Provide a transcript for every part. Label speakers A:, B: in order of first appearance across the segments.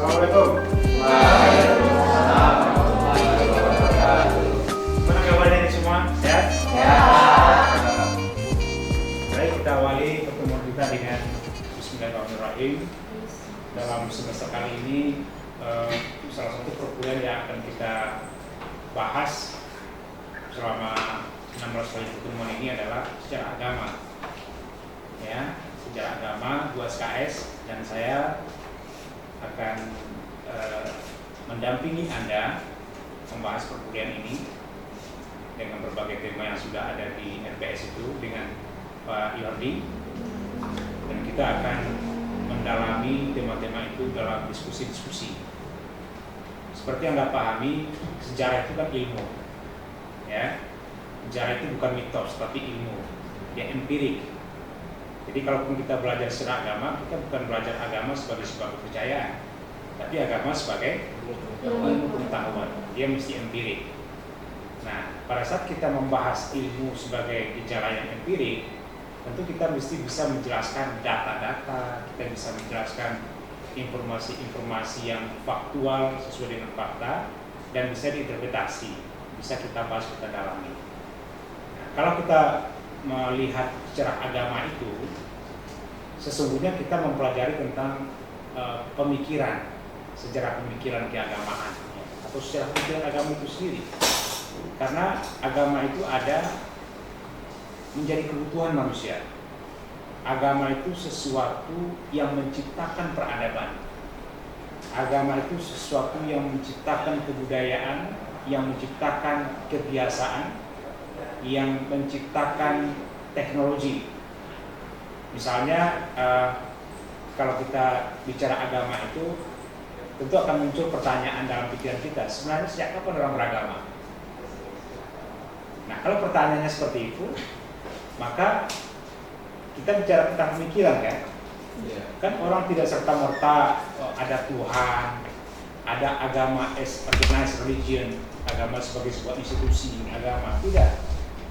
A: Assalamualaikum. Waalaikumsalam warahmatullahi wabarakatuh. Gimana kabarnya ini semua? Sehat? Sehat. Baik, kita awali pertemuan kita dengan Bismillahirrahmanirrahim. Dalam semester kali ini, salah satu perkuliahan yang akan kita bahas selama 16 kali pertemuan ini adalah sejarah agama. Ya, sejarah agama 2 SKS, dan saya akan mendampingi Anda membahas perkuliahan ini dengan berbagai tema yang sudah ada di RPS itu dengan Pak Yordi, dan kita akan mendalami tema-tema itu dalam diskusi-diskusi. Seperti yang Anda pahami, sejarah itu kan ilmu, ya. Sejarah itu bukan mitos, tapi ilmu, dia empirik. Jadi kalaupun kita belajar sejarah agama, kita bukan belajar agama sebagai sebuah kepercayaan, tapi agama sebagai ilmu pengetahuan. Dia mesti empirik. Nah, pada saat kita membahas ilmu sebagai gejala yang empirik, tentu kita mesti bisa menjelaskan data-data, kita bisa menjelaskan informasi-informasi yang faktual sesuai dengan fakta, dan bisa diinterpretasi, bisa kita bahas, kita dalami. Nah, kalau kita melihat sejarah agama itu, sesungguhnya kita mempelajari tentang pemikiran, sejarah pemikiran keagamaan, atau sejarah pemikiran agama itu sendiri. Karena agama itu ada menjadi kebutuhan manusia. Agama itu sesuatu yang menciptakan peradaban. Agama itu sesuatu yang menciptakan kebudayaan, yang menciptakan kebiasaan, yang menciptakan teknologi. Misalnya kalau kita bicara agama itu, tentu akan muncul pertanyaan dalam pikiran kita, sebenarnya sejak kapan orang beragama? Nah, kalau pertanyaannya seperti itu, maka kita bicara tentang pemikiran, kan? Kan orang tidak serta-merta ada Tuhan, ada agama as organized religion, agama sebagai sebuah institusi agama, tidak.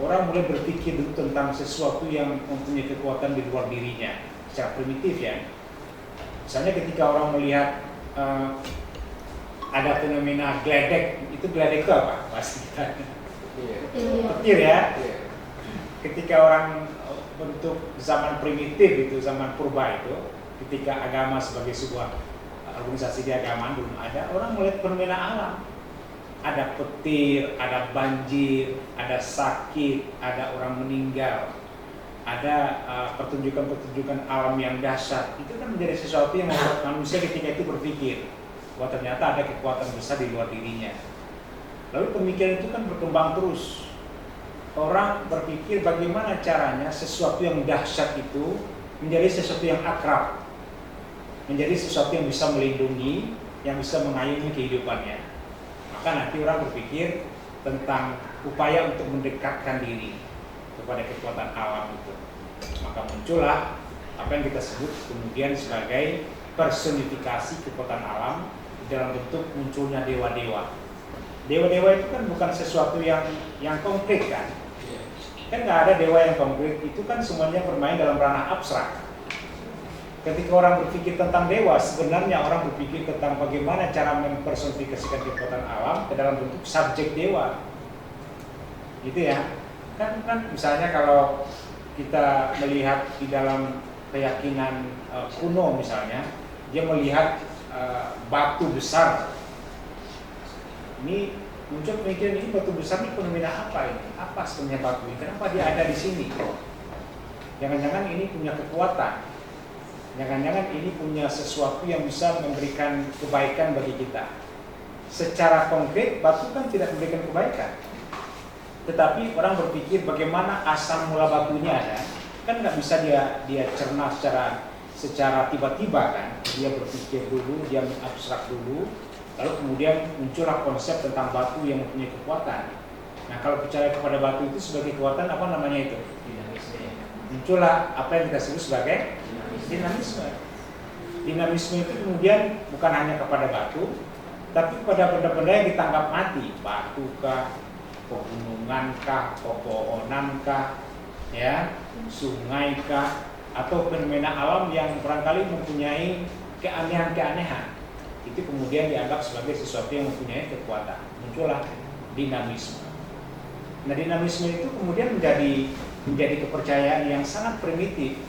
A: Orang mulai berpikir dulu tentang sesuatu yang mempunyai kekuatan di luar dirinya secara primitif, ya. Misalnya ketika orang melihat ada fenomena geledek, itu geledek itu apa? Pasti petir, ya. Ketika orang bentuk zaman primitif itu, zaman purba itu, ketika agama sebagai sebuah organisasi keagamaan belum ada, orang melihat fenomena alam. Ada petir, ada banjir, ada sakit, ada orang meninggal, ada pertunjukan-pertunjukan alam yang dahsyat. Itu kan menjadi sesuatu yang membuat manusia ketika itu berpikir bahwa ternyata ada kekuatan besar di luar dirinya. Lalu pemikiran itu kan berkembang terus. Orang berpikir bagaimana caranya sesuatu yang dahsyat itu menjadi sesuatu yang akrab, menjadi sesuatu yang bisa melindungi, yang bisa mengayomi kehidupannya. Maka nanti orang berpikir tentang upaya untuk mendekatkan diri kepada kekuatan alam itu. Maka muncullah apa yang kita sebut kemudian sebagai personifikasi kekuatan alam dalam bentuk munculnya dewa-dewa. Dewa-dewa itu kan bukan sesuatu yang konkret, kan? Kan nggak ada dewa yang konkret, itu kan semuanya bermain dalam ranah abstrak. Ketika orang berpikir tentang dewa, sebenarnya orang berpikir tentang bagaimana cara mempersonifikasikan kekuatan alam ke dalam bentuk subjek dewa, gitu ya. Kan misalnya kalau kita melihat di dalam keyakinan kuno misalnya, dia melihat batu besar. Ini muncul pemikiran, ini batu besar ini fenomena apa ini? Apa sebenarnya batu ini? Kenapa dia ada di sini? Jangan-jangan ini punya kekuatan. Jangan-jangan ini punya sesuatu yang bisa memberikan kebaikan bagi kita. Secara konkret, batu kan tidak memberikan kebaikan. Tetapi orang berpikir bagaimana asal mula batunya ada. Kan nggak bisa dia cerna secara tiba-tiba, kan. Dia berpikir dulu, dia mengabstrak dulu, lalu kemudian muncullah konsep tentang batu yang mempunyai kekuatan. Nah, kalau bicara kepada batu itu sebagai kekuatan, apa namanya itu? Dinamisme. Muncullah apa yang kita sebut sebagai dinamisme. Dinamisme itu kemudian bukan hanya kepada batu, tapi kepada benda-benda yang ditangkap mati, batu kah, pegunungan kah, pepohonan kah, ya, sungai kah, atau fenomena alam yang barangkali mempunyai keanehan-keanehan. itu kemudian dianggap sebagai sesuatu yang mempunyai kekuatan, muncullah dinamisme. Nah, dinamisme itu kemudian menjadi kepercayaan yang sangat primitif,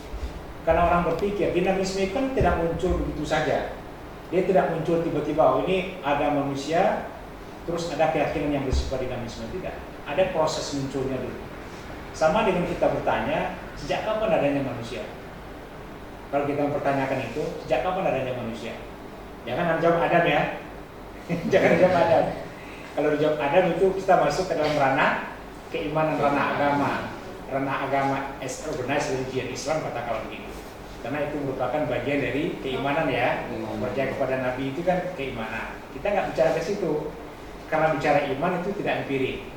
A: karena orang berpikir dinamisme itu kan tidak muncul begitu saja. Dia tidak muncul tiba-tiba, oh ini ada manusia terus ada keyakinan yang bersifat dinamisme, tidak. Ada proses munculnya dulu. Sama dengan kita bertanya, sejak kapan adanya manusia? Kalau kita mempertanyakan itu, sejak kapan adanya manusia? Jangan jawab Adam ya. Jangan jawab Adam. Kalau dijawab Adam itu kita masuk ke dalam ranah keimanan, ranah agama as organized religion, Islam katakan begitu. Karena itu merupakan bagian dari keimanan ya. Percaya kepada Nabi itu kan keimanan. Kita nggak bicara ke situ. Karena bicara iman itu tidak empirik.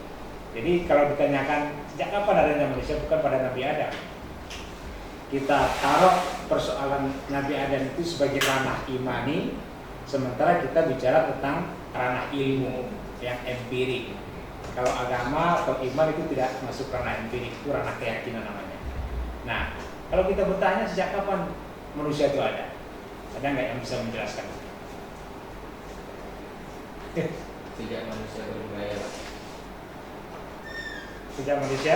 A: Jadi kalau ditanyakan sejak kapan adanya manusia, bukan pada Nabi Adam. Kita taruh persoalan Nabi Adam itu sebagai ranah imani, sementara kita bicara tentang ranah ilmu yang empirik. Kalau agama atau iman itu tidak masuk ranah empirik, itu ranah keyakinan namanya. Nah, kalau kita bertanya sejak kapan manusia itu ada nggak yang bisa menjelaskan?
B: Sejak manusia berbudaya.
A: Sejak manusia?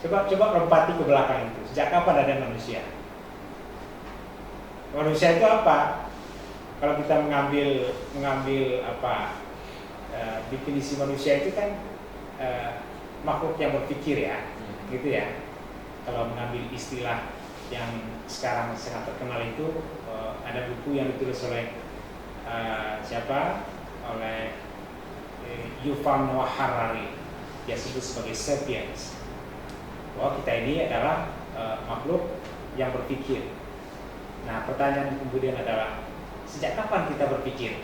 A: Coba lompati ke belakang itu. Sejak kapan ada manusia? Manusia itu apa? Kalau kita mengambil apa definisi manusia itu kan makhluk yang berpikir ya, gitu ya. Kalau mengambil istilah yang sekarang sangat terkenal itu ada buku yang ditulis oleh siapa? Oleh Yuval Noah Harari, dia sebut sebagai sapiens. Bahwa kita ini adalah makhluk yang berpikir. Nah, pertanyaan kemudian adalah sejak kapan kita berpikir?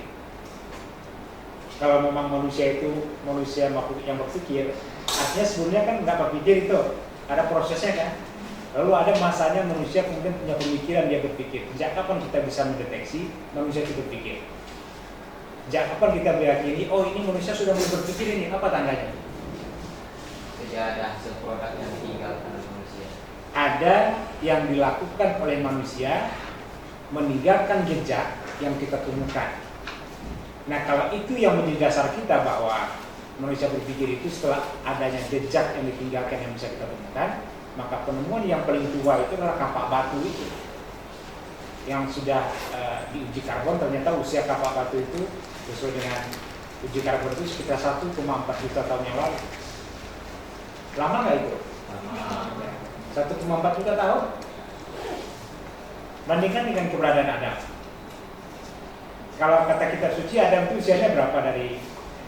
A: Kalau memang manusia itu manusia makhluk yang berpikir, artinya sebelumnya kan nggak berpikir itu, ada prosesnya kan. Lalu ada masanya manusia kemudian punya pemikiran, dia berpikir. Sejak kapan kita bisa mendeteksi manusia itu berpikir? Sejak kapan kita meyakini, oh ini manusia sudah mulai berpikir ini, apa tandanya?
B: Sejak ada hasil produk yang ditinggalkan oleh manusia.
A: Ada yang dilakukan oleh manusia meninggalkan jejak yang kita temukan. Nah, kalau itu yang menjadi dasar kita bahwa manusia berpikir itu setelah adanya jejak yang ditinggalkan yang bisa kita temukan, maka penemuan yang paling tua itu adalah kapak batu itu. Yang sudah diuji karbon, ternyata usia kapak batu itu sesuai dengan uji karbon itu sekitar 1,4 juta tahun yang lalu. Lama nggak itu?
B: Lama.
A: 1,4 juta tahun. Bandingkan dengan keberadaan Adam. Kalau kata kitab suci, Adam itu usianya berapa dari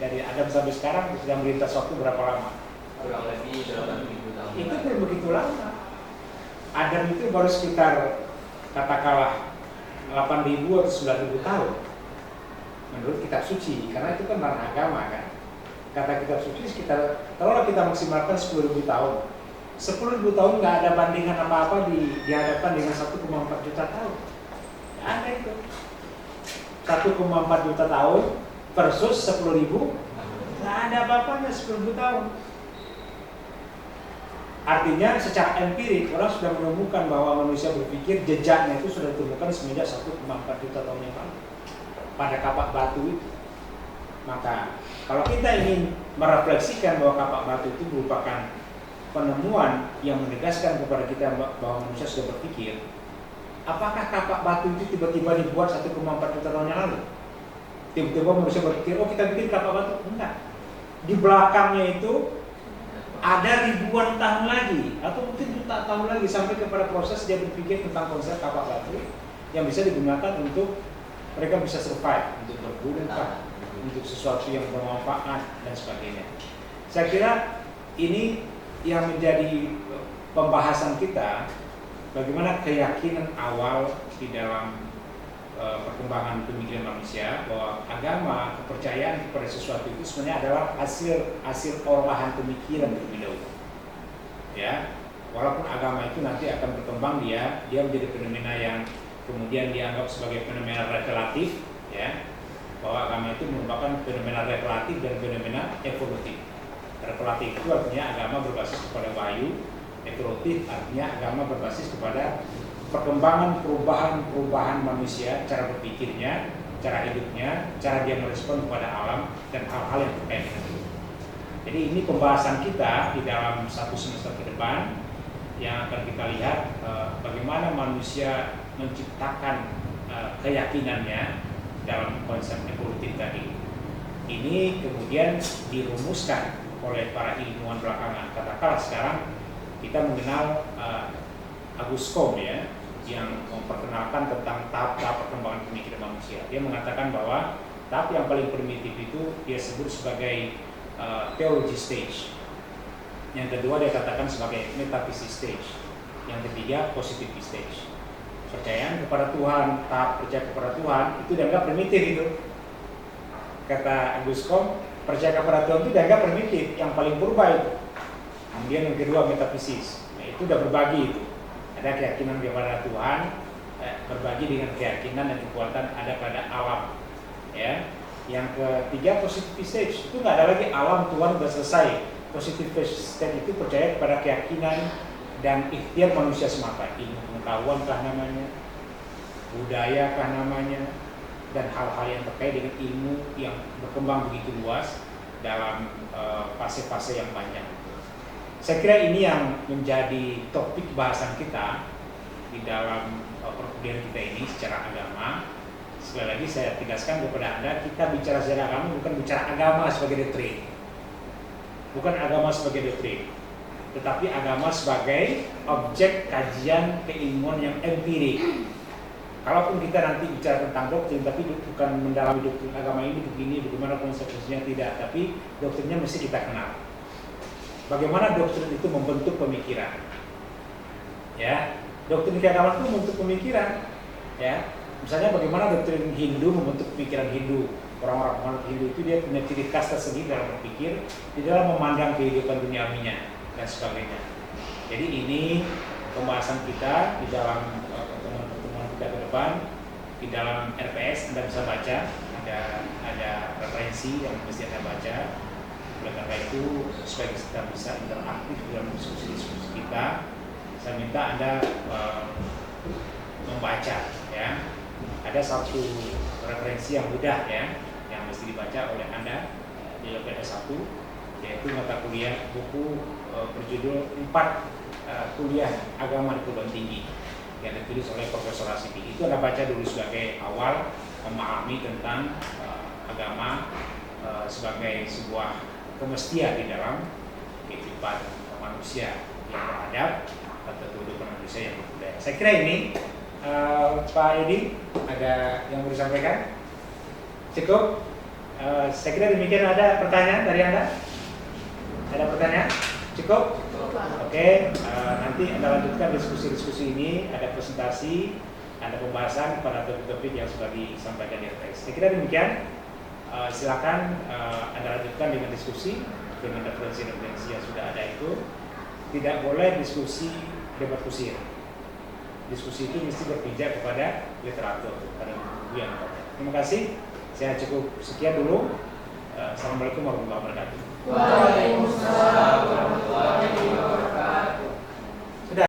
A: Adam sampai sekarang sudah melintas waktu berapa lama?
B: Kurang lebih 8.000 tahun.
A: Itu belum begitu lama. Adam itu baru sekitar katakanlah 8.000 atau 9.000 tahun menurut kitab suci, karena itu kan ranah agama kan. Kata kitab suci sekitar, kalau kita maksimalkan 10.000 tahun, 10.000 tahun nggak ada bandingan apa-apa dihadapkan dengan 1,4 juta tahun. Nggak ada itu. 1,4 juta tahun versus 10.000, nggak ada apa-apanya 10.000 tahun. Artinya secara empirik orang sudah menemukan bahwa manusia berpikir, jejaknya itu sudah ditemukan semenjak 1,4 juta tahun yang lalu pada kapak batu itu. Maka kalau kita ingin merefleksikan bahwa kapak batu itu merupakan penemuan yang menegaskan kepada kita bahwa manusia sudah berpikir, apakah kapak batu itu tiba-tiba dibuat 1,4 juta tahun yang lalu? Tiba-tiba manusia berpikir, oh kita bikin kapak batu? Enggak. Di belakangnya itu ada ribuan tahun lagi, atau mungkin juta tahun lagi, sampai kepada proses dia berpikir tentang konsep kapak batu yang bisa digunakan untuk mereka bisa survive, untuk berburu, untuk sesuatu yang bermanfaat dan sebagainya. Saya kira ini yang menjadi pembahasan kita, bagaimana keyakinan awal di dalam perkembangan pemikiran manusia bahwa agama, kepercayaan kepada sesuatu itu sebenarnya adalah hasil olahan pemikiran terlebih dahulu. Ya, walaupun agama itu nanti akan berkembang, dia menjadi fenomena yang kemudian dianggap sebagai fenomena revelatif, ya, bahwa agama itu merupakan fenomena revelatif dan fenomena evolutif. Revelatif itu artinya agama berbasis kepada wahyu, evolutif artinya agama berbasis kepada perkembangan perubahan manusia, cara berpikirnya, cara hidupnya, cara dia merespon kepada alam dan hal-hal yang terkait dengan itu. Jadi ini pembahasan kita di dalam 1 semester ke depan yang akan kita lihat bagaimana manusia menciptakan keyakinannya dalam konsep evolutif tadi. Ini kemudian dirumuskan oleh para ilmuwan belakangan. Katakanlah sekarang kita mengenal Auguste Comte ya, yang memperkenalkan tentang tahap-tahap perkembangan pemikiran manusia. Dia mengatakan bahwa tahap yang paling primitif itu dia sebut sebagai theology stage. Yang kedua dia katakan sebagai metaphysics stage. Yang ketiga positivity stage. Percayaan kepada Tuhan, tahap percaya kepada Tuhan itu dianggap primitif itu. Kata Auguste Comte, percaya kepada Tuhan itu dianggap primitif, yang paling purba itu. Kemudian yang kedua metafisik, nah, itu udah berbagi itu. Ada keyakinan kepada Tuhan, berbagi dengan keyakinan dan kekuatan ada pada alam. Ya. Yang ketiga positive stage, itu nggak ada lagi alam Tuhan udah selesai. Positive stage itu percaya kepada keyakinan dan ikhtiar manusia semata, ilmu pengetahuan kah namanya, budaya kah namanya, dan hal-hal yang terkait dengan ilmu yang berkembang begitu luas dalam fase-fase yang banyak. Saya kira ini yang menjadi topik bahasan kita di dalam perkuliahan kita ini secara agama. Sekali lagi saya tegaskan kepada Anda, kita bicara secara agama bukan bicara agama sebagai doktrin, bukan agama sebagai doktrin, tetapi agama sebagai objek kajian keilmuan yang empirik. Kalaupun kita nanti bicara tentang doktrin, tapi bukan mendalami doktrin agama ini begini, bagaimana konsekuensinya, tidak, tapi doktrinnya mesti kita kenal. Bagaimana doktrin itu membentuk pemikiran? Ya, doktrin keagamaan itu membentuk pemikiran. Ya, misalnya bagaimana doktrin Hindu membentuk pemikiran Hindu. Orang-orang Hindu itu dia punya ciri khas tersendiri dalam berpikir, di dalam memandang kehidupan duniawinya dan sebagainya. Jadi ini pembahasan kita di dalam pertemuan kita ke depan. Di dalam RPS Anda bisa baca, ada referensi yang mesti Anda baca. Oleh karena itu, supaya kita bisa interaktif dalam diskusi-diskusi kita, saya minta Anda membaca ya. Ada satu referensi yang mudah ya, yang mesti dibaca oleh Anda di LPD 1, yaitu mata kuliah buku berjudul 4 kuliah agama di perguruan tinggi yang ditulis oleh Profesor Rasidi. Itu Anda baca dulu sebagai awal memahami tentang agama sebagai sebuah kemestian di dalam kehidupan manusia yang beradab atau kehidupan manusia yang berbudaya. Saya kira ini Pak Edi ada yang mau disampaikan? Cukup? Saya kira demikian. Ada pertanyaan dari Anda? Ada pertanyaan? Cukup? Oke, nanti Anda lanjutkan diskusi-diskusi ini, ada presentasi, ada pembahasan pada topik-topik yang sudah disampaikan di atas. Saya kira demikian. Silakan Anda lanjutkan dengan diskusi dengan referensi-referensi yang sudah ada itu. Tidak boleh diskusi debat kusir. Diskusi itu mesti berpijak kepada literatur, pada buku yang ada. Terima kasih. Saya cukup sekian dulu. Assalamualaikum warahmatullahi wabarakatuh.
B: Waalaikumsalam warahmatullahi wabarakatuh.